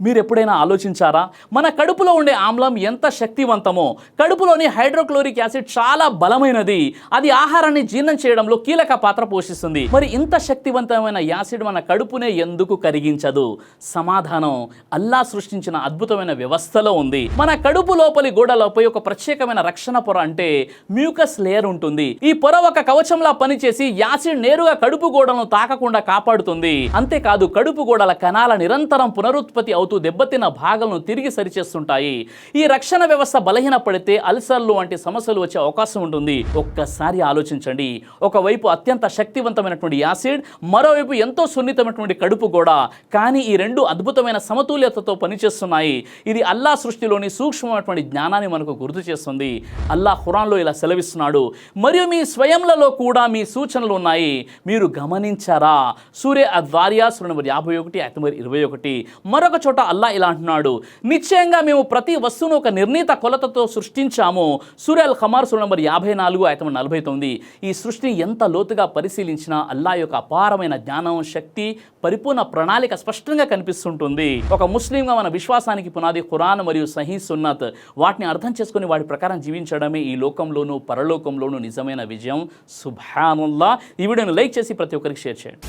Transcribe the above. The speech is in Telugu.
మీరు ఎప్పుడైనా ఆలోచించారా? మన కడుపులో ఉండే ఆమ్లం ఎంత శక్తివంతమో, కడుపులోని హైడ్రోక్లోరిక్ యాసిడ్ చాలా బలమైనది. అది ఆహారాన్ని జీర్ణం చేయడంలో కీలక పాత్ర పోషిస్తుంది. మరి ఇంత శక్తివంతమైన యాసిడ్ మన కడుపునే ఎందుకు కరిగించదు? సమాధానం అల్లా సృష్టించిన అద్భుతమైన వ్యవస్థలో ఉంది. మన కడుపు లోపలి గోడలపై ఒక ప్రత్యేకమైన రక్షణ పొర అంటే మ్యూకస్ లేయర్ ఉంటుంది. ఈ పొర ఒక కవచంలా పనిచేసి యాసిడ్ నేరుగా కడుపు గోడలను తాకకుండా కాపాడుతుంది. అంతేకాదు కడుపు గోడల కణాల నిరంతరం పునరుత్పత్తి అవుతూ దెబ్బతిన్న భాగాలను తిరిగి సరిచేస్తుంటాయి. ఈ రక్షణ వ్యవస్థ బలహీనపడితే అల్సర్లు వంటి సమస్యలు వచ్చే అవకాశం ఉంటుంది. ఒక్కసారి ఆలోచించండి. ఒకవైపు అత్యంత శక్తివంతమైనటువంటి యాసిడ్, మరోవైపు ఎంతో సున్నితమైనటువంటి కడుపు గోడ. కానీ ఈ రెండు అద్భుతమైన సమతుల్యతతో పనిచేస్తున్నాయి. ఇది అల్లా సృష్టిలోని సూక్ష్మమైనటువంటి జ్ఞానాన్ని మనకు గుర్తు చేస్తుంది. అల్లా ఖురాన్లో ఇలా సెలవిస్తున్నాడు, మరియు మీ స్వయంలలో కూడా మీ సూచనలు ఉన్నాయి, మీరు గమనించారా? సూర్య అద్వారియా సూర నంబర్ 51 ఆయత నంబర్ 21. మరొక చోట అల్లా ఇలా అంటున్నాడు, నిశ్చయంగా మేము ప్రతి వస్తువును ఒక నిర్ణీత కొలతతో సృష్టించాము. సూర్య అల్ ఖమర్ సూర నంబర్ 54 ఆయత నంబర్ 49. ఈ సృష్టిని ఎంత లోతుగా పరిశీలించినా అల్లా యొక్క అపారమైన జ్ఞానం, శక్తి, పరిపూర్ణ ప్రణాళిక స్పష్టంగా కనిపిస్తుంటుంది. ఒక ముస్లింగా మన విశ్వాసానికి పునాది ఖురాన్ మరియు సహీ సున్నత్. వాటిని అర్థం చేసుకుని వాటి ప్రకారం జీవించడమే ఈ లోకంలోనూ పరలోకంలోనూ నిజమైన విజయం. సుబ్హానల్లాహ్. ఈ వీడియోని లైక్ చేసి ప్రతి ఒక్కరికి షేర్ చేయండి.